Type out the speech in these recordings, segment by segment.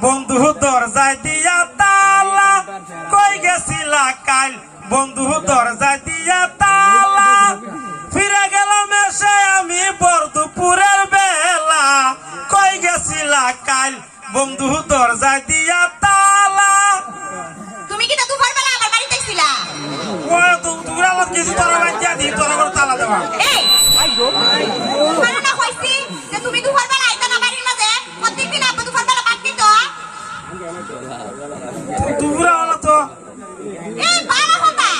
বন্ধু দরজায় দিয়া তালা কই গেছিলা কাল বন্ধু দরজায় দিয়া তালা ফিরে গেলাম এসে আমি বরদুপুরের বেলা কই গেছিলা কাল বন্ধু দরজায় দিয়া তালা। তুমি কি দুপুর বেলা আমার বাড়িতে ছিলা? ও তো দুপুর বেলা কিছু তোরা বাচ্চা দি তোরা করে তালা দেবা। এই তোমার না কইছি যে তুমি দুপুর বেলা আইতা না বাড়ির মাঝে প্রত্যেকদিন আব্বা দুপুর বেলা ভাত দিত। দুপুর বেলা তো এই বালা কথা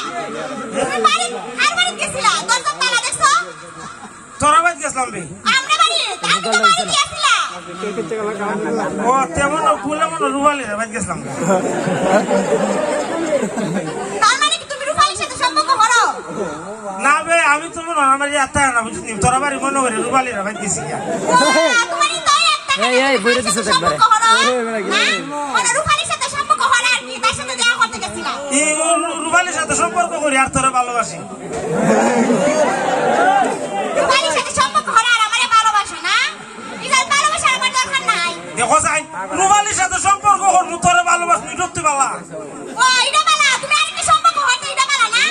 তুমি বাড়ি আর বাড়ি গেছিলা দরজা তালা দেখছো? তোরা বাড়ি গেছিলাম বে আমরা বাড়ি আমি তো বাড়ি গেছিলা। ও তেমন ভুলে মনে রুবালি বাড়ি গেছিলাম। তার মানে কি তুমি রূপালীর সাথে সম্পর্ক করো? না বে আমি তো মনে আমার এত না বুঝিনি তোরা বাড়ি মনে করে রুবালি বাড়ি গেছি তোমারই তো একটা এই বইরে দিছে একবারে মানে রূপালীর সাথে সম্পর্ক হলো আর কি তার সাথে দেখা করতে গেছিলা? এই রুবালির সাথে সম্পর্ক করি আর তোরা ভালোবাসি। রূপালীর সাথে সম্পর্ক হলো আর আমারে ভালোবাসো না? ইজাল ভালোবাসার আমার দরকার নাই। দেখো যাই রুবালির সাথে সম্পর্ক করবো তোরা ভালোবাসি ডুবতে পালা। ও এটা বালা তুমি আরেকটা সম্পর্ক হয়তো এটা বালা না?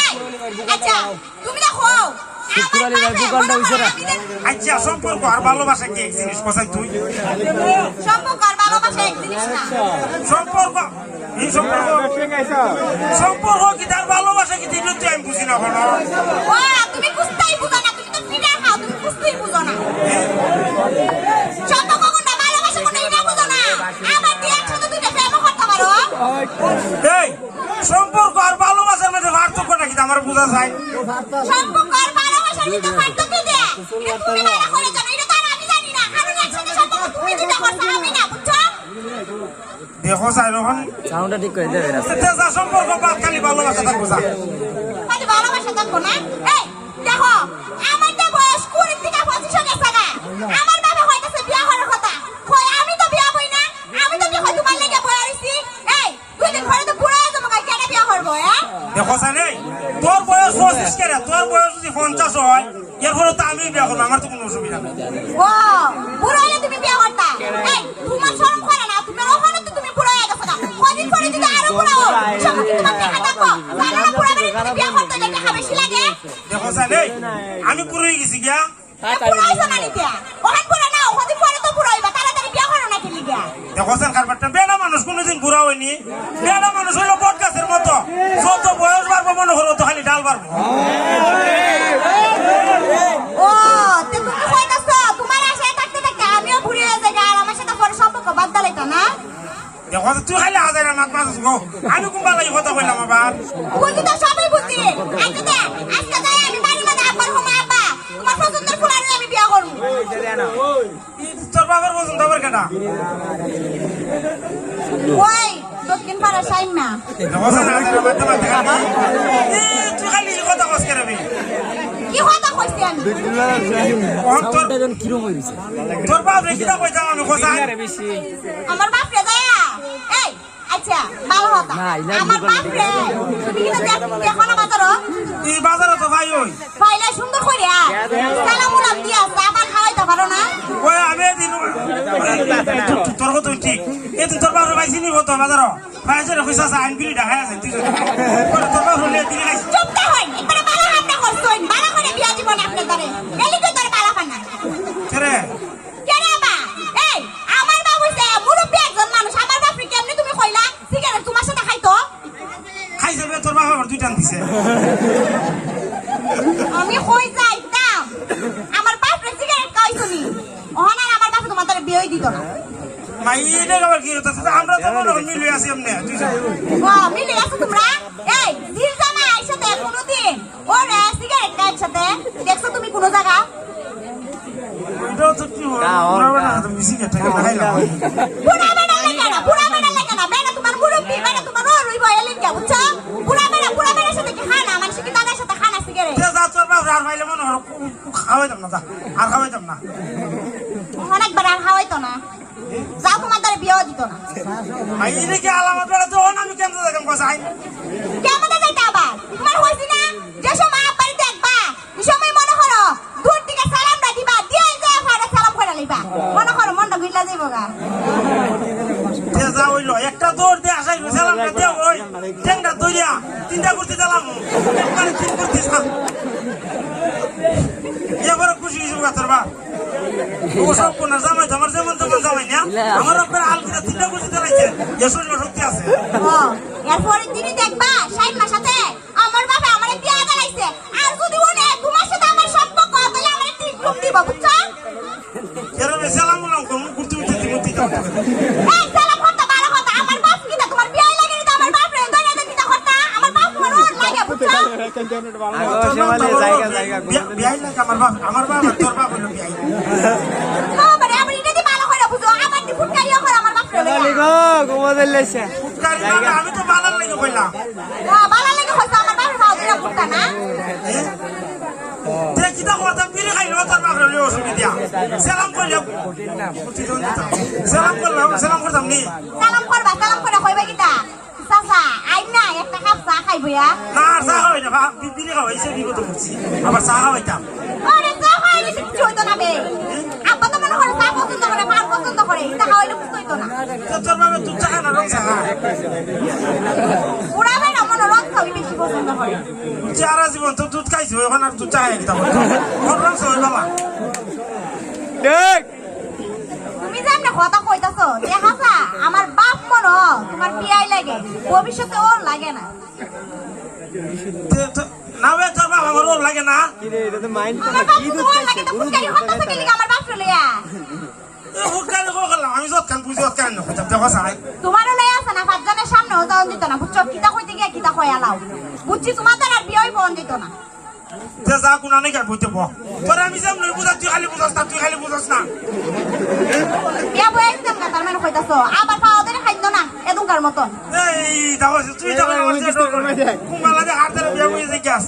এই আচ্ছা তুমি দেখো শুক্রবারে দোকানটা হইছে না। আচ্ছা সম্পর্ক আর ভালোবাসা কি এক জিনিস কোথায় তুই? সম্পর্ক আর ভালোবাসা এক জিনিস না। সম্পর্ক এই সম্পর্ক কি তার ভালোবাসা কি দিন তুই আমি বুঝি না কোনো। ও তুমি বুঝতেই বুঝো না তুমি তো ফিরে খাও তুমি বুঝতেই বুঝো না। সম্পর্ক কোনটা ভালোবাসা কোনটা এটা বুঝো না। আমার দিয়ে একসাথে দুইটা প্রেম করতে পারো? এই সম্পর্ক আর ভালোবাসার মধ্যে পার্থক্যটা কি আমার বোঝা যায়? সম্পর্ক আর ভালোবাসার ভিতরে পার্থক্য কি? এটা তুমি বাইরে করে জানো এটা তো আর আমি জানি না। কারণ একসাথে সম্পর্ক তুমি যেটা করছো আমি না বুঝছো? দেখো যাই রহন সাউন্ডটা ঠিক করে দেবে না। তেজা সম্পর্ক বাদ খালি ভালোবাসা থাকবো যা। খালি ভালোবাসা থাকবো না? এই দেখো আমার তো বয়স 20 থেকে 25 গেছে না। আমার বাবা কইতাছে বিয়া করার কথা। কই আমি তো বিয়া হই না। আমি তো বিয়া তোমার লাগি বয়া হইছি। এই দুই দিন পরে তো বুড়া হয়ে যাবো কেন বিয়া করবো হ্যাঁ? দেখো জানে তোর বয়স 25 কেরে তোর বয়স যদি 50 হয় এরপরে তো আমি বিয়া করবো আমার তো কোনো অসুবিধা নেই। ও বুড়া হলে তুমি বিয়া করতা? এই তোমার শরম করে না? তুমি ওখানে তো তুমি বুড়া হয়ে গেছো না। কদিন পরে যদি আরো বুড়া হও সব কি তোমার দেখা থাকবো? জানো না বুড়া বাড়ি তুমি বিয়া করতে গেলে টাকা বেশি লাগে? দেখো জানে আমি পুরো হয়ে গেছি গিয়া। বুড়া হইছো না নিতিয়া? ওখান বুড়া না কদিন পরে তো বুড়া হইবা তাড়াতাড়ি বিয়া করো না কেন গিয়া? দেখো স্যার কারবারটা বেড়া মানুষ কোনোদিন বুড়া হয়নি। বেড়া মানুষ হইলো বট গাছের মতো যত বয়স বাড়বো মনে করো তো খালি ডাল বাড়বো। ও তে তুমি কইতাছো তোমার আশায় থাকতে থাকতে আমিও বুড়ি হয়ে যাই আর আমার সাথে পরে সম্পর্ক বাদ দালাইতা না? দেখো তুই খালি হাজার মাত মাছ গো আমি কোনবা লাগি কথা কইলাম আবার। বুঝি তো সবই বুঝি। আজকে দে আজকে যাই আমি বাড়ির মধ্যে আব্বার ঘুমা আব্বা তোমার পছন্দের ফুলারে আমি বিয়া করব। তোর বাবার পছন্দ আবার কেটা? ওই দক্ষিণ পাড়া সাইমা দেখো স্যার হাজার মাত মাত খালি তুই খালি কথা কস কেরাবি কি কথা কইছি আমি? তোর জন কিরম হইছে তোর বাপ রে কিটা কইতা আমি কোথায়? আমার বাপ রে দয়া এই আচ্ছা ভালো কথা না, ইলার আমার দোকান বাপ রে তুমি কি দেখো না বাজারও এই বাজারে তো ভাই ওই ফাইলে সুন্দর কইরা সালামুলাম দিয়া সাবান খাওয়াইতে পারো না? ওই আমি দিন তোর কথা ঠিক এদিন তোর বাপ ভাই চিনি কত বাজার ভাই যে কইছা আইন বিড়ি ঢাকা আছে তুই তোর বাপ হলে দিন নাই চুপ তা হই একবারে বালা হামনা করছই বালা করে বিয়া দিব না আপনার ধরে এলিকে তোর বালা খানা রে কেরে বা এই আমার বাপ হইছে মুরব্বি একজন মানুষ আমার বাপ রে কেমনে তুমি কইলা সিগারেট তোমার সাথে খাইতো? খাই যাবে তোর বাপ আবার দুইটা দিছে আমি কই যাইতাম আমার বাপ রে সিগারেট খাইছনি ওহন আর আমার বাপ তোমার ধরে বিয়ে দিত না। মাই এটা আবার কি হইতাছে আমরা তো মনে মিলে আছি এমনি তুই ও মিলে আছো তোমরা? এই দিল জানা আইসাতে কোনদিন ওরে সিগারেট খাইছ সাথে দেখছো তুমি কোন জায়গা? এটাও তো কি ওরা না তো মিশি গেছে খাইলাম বুড়া বেড়া লাগে না বেড়া তোমার মুরব্বি বেড়া তোমার রই বয়ালে কে বুঝছো? বুড়া বেড়ার সাথে কি খানা মানুষ কি দাদার সাথে খানা সিগারেট? যা তোর বাপ আর ভাইলে মনে হলো খাওয়াইতাম না যা আর খাওয়াইতাম না অনেকবার আর খাওয়াইতো না যাও তোমার দ্বারা বিয়েও দিত না। ভাই এটা কি আলামত বেড়া তো আমি কেমন দেখেন কোথায় কেমন যাইতে আবার তোমার হইছি না যে সময় আব্বারি দেখবা এই সময় মনে করো দূর থেকে সালামটা দিবা দিয়ে যায় ফাড়া সালাম করে লইবা মনে করো মনটা ভিড়লা যাইবো গা। দিয়া তিনটা কুর্তি দিলাম একবারে তিন কুর্তি এবারে খুশি কিছু তোর বাপ ও সব কোনার জামাই আমার যেমন তেমন জামাই না আমার আপনার আলগিটা তিনটা কুর্তি দিলাইছে এ শরীর শক্তি আছে এরপরের দিনই দেখবা শাইমার সাথে আমার বাবা আমারে বিয়া দিলাইছে আর যদি ওনে তোমার সাথে আমার সম্পর্ক হয় তাহলে আমারে ঠিক রূপ দিব বুঝছো এরা সালাম বললাম কোন কুর্তি উঠে দিব দিতে এই সালাম করতে বারো কথা আমার বাপ কি না তোমার বিয়া লাগে না আমার বাপ রে দয়া দিতে কথা আমার বাপ তোমার লাগে বুঝছো বিয়াই লাগে আমার বাপ তোর বাপ হলো বিয়াই বাবা রে আমার ইদি ভালো করে বুঝো আমার দি ফুটকারিও করে আমার বাপ রে ফুটকারি মানে আমি তো বালার লাগে কইলাম ভালো লাগে হইছে আমার বাপের খাওয়া দিরা ফুটকা না কিতা করতাম বিড়ি খাইলো তোর বাপ হলো অসুবিধা সালাম কইলে সালাম করতাম নি সালাম করে কইবা কিটা চাচা আইন না একটা কাপ চা খাইবয়া না আর চা খাওয়াই না বিড়ি খাওয়াইছে বিপদ করছি আবার চা খাওয়াইতাম আরে চা খাইলে কিছু হইতো না বে আব্বা তো মনে করে চা পছন্দ করে পান পছন্দ করে এটা খাওয়াইলে কিছু হইতো না তোর বাবা দুধ চা খায় না রং চা খায় পুরা ভাই না মনে রং খাওয়াই বেশি পছন্দ করে সারা জীবন তো দুধ খাইছো এখন আর দুধ চা খাই কিতা রং চা হই বাবা তুমি যেমন কথা কইতাছো দেখাছা আমার বাপ মনো তোমার বিয়াই লাগে ভবিষ্যতে ওর লাগে না না বে তোর বাবা আমার ওর লাগে না আমার বাপ তো ওর লাগে তো ফুটকারি হতাছে কি আমার বাপ লইয়া ফুটকারি কো করলাম আমি যত কান বুঝি যত কান না দেখো সাই তোমারও লই আছে না পাঁচজনের সামনেও যাওন দিত না বুঝছো কিতা কইতে গিয়া কিতা কইয়া লাও বুঝছি তোমার আর বিয়াই বন দিত না যে যা কোনা নাই কার বইতে বহ তোর আমি যেমন বুঝা তুই খালি বুঝাস না তুই খালি বুঝাস না বিয়া বই একদম না তার মানে কইতাছো আবার পাওয়া দেন খাইতো না এদুকার মতন এই দেখো তুই দেখো আমার যে কুমালা দে হাত ধরে বিয়া বইতে যাস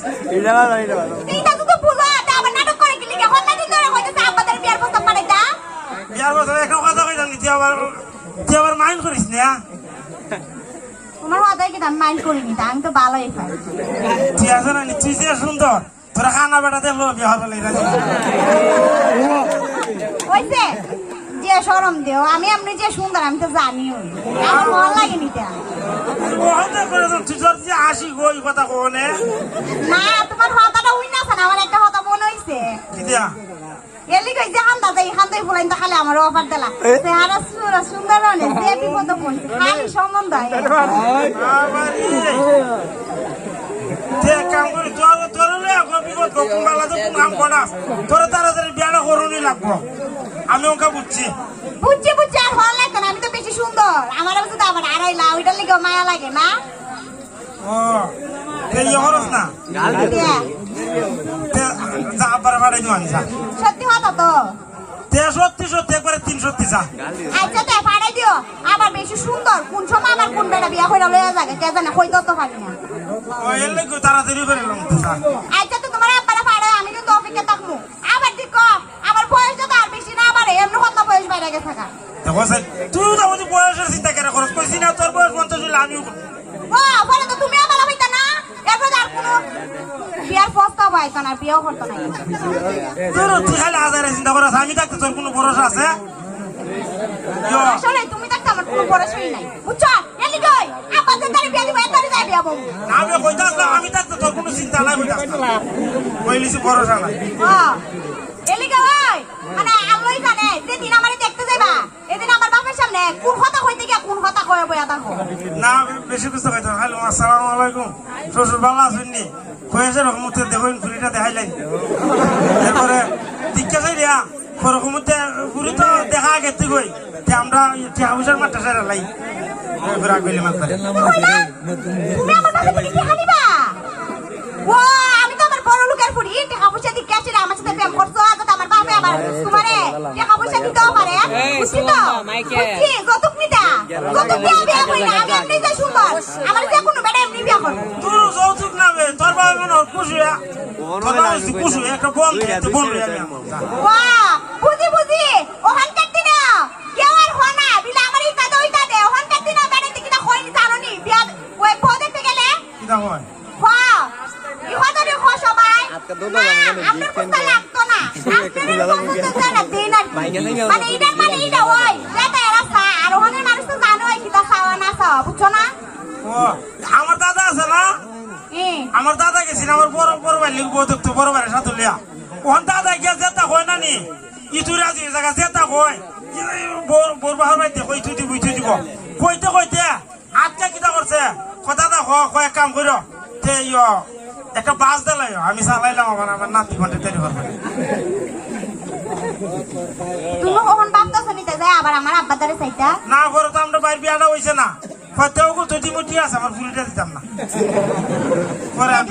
এইটা তো বুঝা তা আবার নাটক করে কি লিখে হল্লা দিতে রে কইতাছে আব্বাদের বিয়ার প্রস্তাব পাঠাইতা বিয়ার বছর একটা কথা কইতাম তুই আবার মাইন্ড করিস না তোমার হদাই কি আমি মাইন্ড করিনি তা আমি তো ভালোই পাই তুই আছে না তুই যে সুন্দর তোরা খানা বেটা দেখলো বিয়া হবে রাজি হইছে যে শরম দেও আমি এমনি যে সুন্দর আমি তো জানিও আমার ভালো লাগে নিতে ওহতে করে তুই তোর যে হাসি গই কথা কোনে না তোমার হতাটা উই না না আমার একটা হতা মনে হইছে কি দিয়া এলি কই যে হান্দা যাই হান্দাই ফুলাইন তো খালি আমার অফার দিলা চেহারা সুন্দর হলে যে বিপদ পড়ছে খালি সম্বন্ধ কাম করি তোর বিপদ কুম্বালা তো কাম করাস তোর তাড়াতাড়ি বিয়াটা করুনি লাগবো আমি ওকে বুঝছি বুঝছি আর ভালো লাগতো না আমি তো বেশি সুন্দর আমার বুঝতে আবার আড়াইলা ওইটার লিগে মায়া লাগে না ও এই হরস না যা আবার বাড়াই দিও আমি যা সত্যি হতো তো সত্যি একবারে 300 যা আচ্ছা তাই পাঠাই দিও আবার বেশি সুন্দর কোন সময় আমার কোন বেটা বিয়া হইরা লইয়া যাবে কে জানে কইতো তো পারি না ও এর লাগি তাড়াতাড়ি করে লম তো যা আচ্ছা তো তোমার আব্বারা পাঠায় আমি কিন্তু অপেক্ষা থাকবো আবার দেখো আমার বয়স তো আর বেশি না বাড়ে এমনি কত বয়স বাইরে গেছে থাকা দেখো স্যার তুই তো আমাদের বয়সের চিন্তা করে খরচ কইছি না তোর বয়স 50 হইলে আমিও ও বলে তো তুমি আমার হইতা না এরপর আর কোনো বিয়ার প্রস্তাব আইতো না বিয়াও করতো না তোর তুই খালি আজারে চিন্তা করিস আমি থাকতে তোর কোনো ভরসা আছে আসলে তুমি থাকতে আমার কোনো ভরসাই নাই বুঝছো এলি কই আব্বাদের তারে বিয়া দিব এতারে যাই বিয়া বউ আমি কইতাছ না আমি থাকতে তোর কোনো চিন্তা নাই কইতাছ না কইলিছি ভরসা নাই এলি কই মানে আল্লাহই জানে যেদিন আমারে দেখতে যাইবা এদিন আমার বাপের সামনে কোন কথা কইতে গিয়া কোন কথা কইয়া বইয়া থাকো না বেশি কিছু কইতাম হ্যালো আসসালামু আলাইকুম শ্বশুর ভালো আছেন নি কইছে রকমতে দেখুন ফুরিটা দেখাইলাই এরপরে দিকে যাই রিয়া রকমতে ফুরি তো দেখা গেতে কই যে আমরা টিহাবুসার মাঠটা সারা লাই এরপর আগলি মাছ ধরে তুমি আমার বাপের কি হানিবা ও আমি তো আমার বড় লোকের ফুরি টিহাবুসা দি ক্যাচে আমার সাথে প্রেম করছো আজ তো আমার বাপে আবার তোমারে টিহাবুসা দিতেও পারে বুঝছি তো বুঝছি যতক নিতা যতক বিয়া কই না আমি এমনি যাই সুন্দর আমার যে কোনো বেটা এমনি বিয়া করব তুই যৌতুক না বে তোর বাবা মনে খুশি তোর বাবা খুশি একটা বোন দিতে বোন রে আমি বাহ বুঝি ওখান কাটতি না কেউ আর হনা বিলা আমার ইটা দইটা দে ওখান কাটতি না বেড়াতে কিনা কইনি জানোনি বিয়া ওই পদেতে গেলে কিটা হয় বাহ ইহাদের খো সবাই আপনার কথা লাগতো না আপনার কথা না দিন আর মানে এটা ওই যেটা এরা আর ওখানে মানুষ তো জানোই কিটা খাওয়া না খাওয়া বুঝছো না ও আমার দাদা আছে না আমার দাদা গেছিল আমার বড় বড় ভাই লিখবো দেখতো বড় ভাইয়ের সাথে লিয়া ওখান দাদা গিয়া যেটা হয় না নি ইতুরে আজ এই জায়গা যেটা হয় বড় বাহার ভাই দেখো ইতু দিব কইতে কইতে আজকে কিটা করছে কথা দা কয়েক কাম করো তে একটা বাস দিলাই আমি চালাইলাম আমার নাতি ঘন্টা তৈরি করবো তুমি কখন ভাবতেছ নিতে যায় আবার আমার আব্বার দ্বারে চাইতা না করে তো আমরা বাইর বিয়াটা হয়েছে না হয়তো তুই মুটি আছে আমার ফুলিটা দিতাম না পরে আমি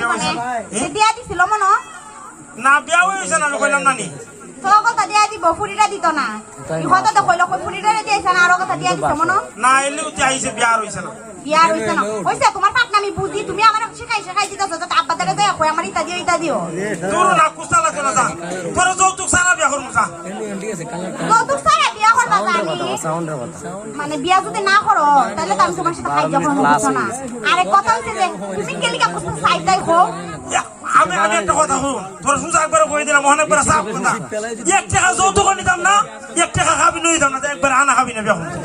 দিয়া দিছিল মনো না বিয়া হয়েছে না আমি কইলাম না নি তো কথা দিয়া দিব ফুরিটা দিত না কথা তো কইলো কই ফুরিটা দিয়েছ না আরো কথা দিয়া দিছ মনো না এলে উঠে আইছে বিয়া হয়েছে না বিয়া হইছে না হইছে তোমার পাটনা আমি বুঝি তুমি আমার শিখাই দিতেছ তো আব্বা দ্বারে যায় কই আমার ইতা দিও তোর না কুস্তা লাগে না যা তোর যৌতুক সারা বিয়া করবো যা যৌতুক সারা বিয়া করবা জানি সাউন্ডের কথা মানে বিয়া যদি না করো তাহলে তো আমি তোমার সাথে খাই যখন বুঝছো না আরে কথা হচ্ছে যে তুমি কেলিকা কুস্তা সাইডাই খো আমি একটা কথা বলুন তোর সুজা একবার কই দিলাম অনেক বড় সাপ কথা 1 টাকা যৌতুক নিতাম না 1 টাকা খাবি নইতাম না একবার আনা খাবি না বিয়া করতে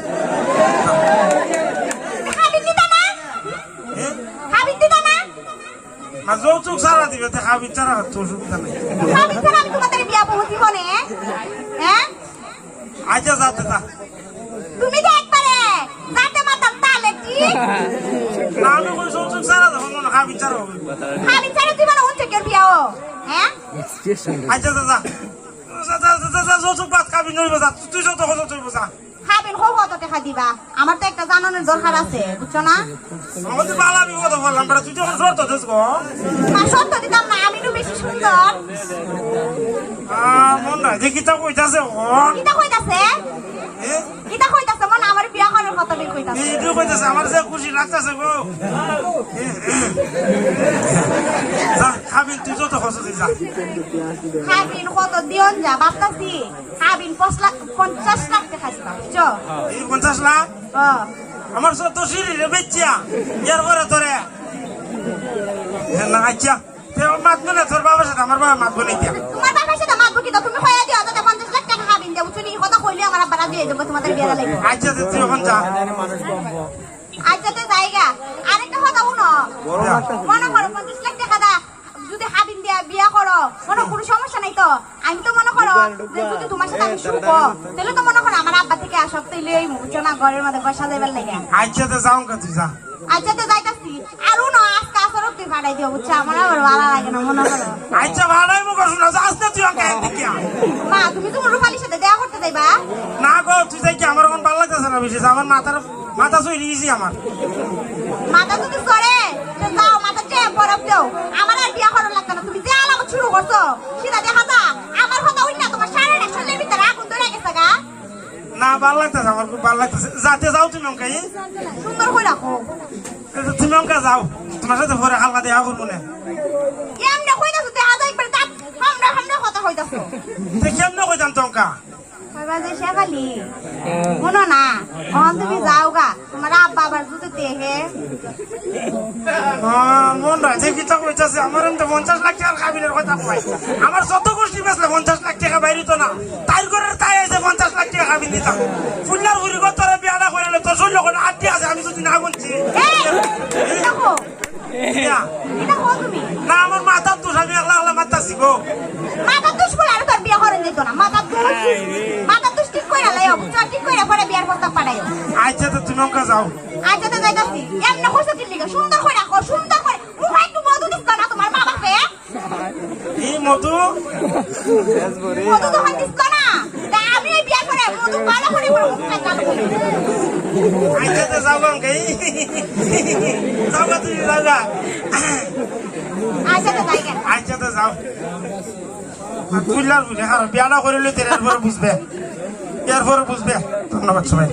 না যৌতুক সারা দিবে তে খাবি ছাড়া তোর সুবিধা নাই খাবি ছাড়া আমি তোমাদের বিয়া পৌঁছিব না হ্যাঁ আচ্ছা যাতে যা তুমি যে একবারে যাতে মাতাল তালে কি না আমি কই যৌতুক সারা দেব না খাবি ছাড়া হবে খাবি ছাড়া জীবন হচ্ছে কে বিয়াও হ্যাঁ আচ্ছা যা যৌতুক বাদ খাবি নইব যা তুই যত কথা তুই বুঝা খাবেন হো কত টাকা দিবা আমার তো একটা জানানোর দরকার আছে বুঝছো না আমাদের বালা আমি কথা বললাম বড় তুই যখন শর্ত দিস গো না সত্য দিতাম না আমি তো বেশি সুন্দর মন নাই দেখি তা কইতাছে ও কিটা কইতাছে কিটা কইতাছে মন আমার বিয়া করার কথা বের কইতাছে এই তো কইতাছে আমার যে খুশি লাগতাছে গো যা খাবি তুই যত খরচ দিস যা খাবিন কত দিয়ন যা বাপতাছি খাবিন 50 লাখ টাকা দিবা বুঝছো এই 50 লাখ ও আমার সব তো সিঁড়ি রে বেচিয়া এর পরে তোরে না আচ্ছা তে মাতবে না তোর বাবার সাথে আমার বাবা মাতবে না দিয়া তোমার বাবার সাথে মাতবো কি তো তুমি কইয়া দিও তো 50 লাখ টাকা খাবিন দেব তুমি কথা কইলে আমার আব্বা দিয়ে দেব তোমাদের বিয়া লাগবে আচ্ছা তুই এখন যা আচ্ছা তো জায়গা আরেকটা কথা শুনো মনে করো 50 লাখ টাকা দা যদি হাবিন দিয়া বিয়া করো কোনো সমস্যা নাই তো আমি তো মনে করো যে যদি তোমার সাথে আমি শুরু করো তাহলে তো মনে করো আমার আব্বা থেকে আসব তাইলে এই মুখছো না ঘরের মধ্যে ঘর সাজাইবার লাগে আচ্ছা তো যাও কা তুই যা আচ্ছা তো যাইতাছি আর না আজকে আসরক তুই ফাটাই দিও বুঝছো আমার আবার ভালো লাগে না মনে করো আচ্ছা ভাড়াই মুখ শুনা যাস না তুই আমাকে দেখিয়া মা তুমি তো রূপালির সাথে দেখা করতে যাইবা না গো তুই যাই কি আমার এখন ভালো লাগতেছে না বেশি আমার মাথা চুই দিয়েছি আমার মাথা যদি সরে তো যাও মাথা চেয়ে বরফ দাও আমার আর বিয়া করার লাগতো না তুমি যে আলামত শুরু করছো সেটা দেখা যা আমার কথা হই না তোমার সারা রেশনের ভিতরে আগুন ধরে গেছে গা না ভালো লাগতেছে আমার খুব ভালো লাগতেছে যাতে যাও তুমি আমাকে সুন্দর করে রাখো তুমি আমাকে যাও তোমার সাথে পরে হালকা দেখা করবো না এমনি কইতাছো দেখা যায় একবার দাঁত হামরা কথা কইতাছো কেমনে কইতাম তোমাকে কইবা যে শেখালি শুনো না এখন তুমি যাও গা তোমার আব্বা আবার যদি দেখে মন রায় যে কিতা কইতাছে আমার এমনি 50 লাখ টাকার কাবিনের কথা কই আমার যত গোষ্ঠী বেচলে 50 লাখ টাকা বাইরে তো না তাই করে তাই আছে 50 লাখ টাকা কাবিন দিতাম ফুল্লার ঘুরি তোরা বিয়াটা করালে তোর শরীর যখন আটটি আছে আমি যদি না গুনছি দেখো এটা কো তুমি না আমার মাথা তো আমি একলা মারতাছি গো মাথা দুষ বলে আর তোর বিয়া করেন দিত না মাথা দুষ ঠিক কইরা লাইও ঠিক কইরা পরে বিয়ার প্রস্তাব পাঠাইও আচ্ছা তো তুমি আমাকে যাও আচ্ছা তো যাইতাছি এমনি কইছো কি লিগা সুন্দর করে রাখো সুন্দর করে মুখ একটু মধু দিছ না তোমার বাবাকে এই মধু তো হয় দিছ না তা আমি এই বিয়া করে মধু ভালো করে মুখে চালু করি আচ্ছা তো যাও আমাকে যাও তুমি যাও আচ্ছা তো যাই গে আচ্ছা তো যাও ফুল্লার ঘুরি বিয়াটা করিলে এরপরে বুঝবে ধন্যবাদ সবাই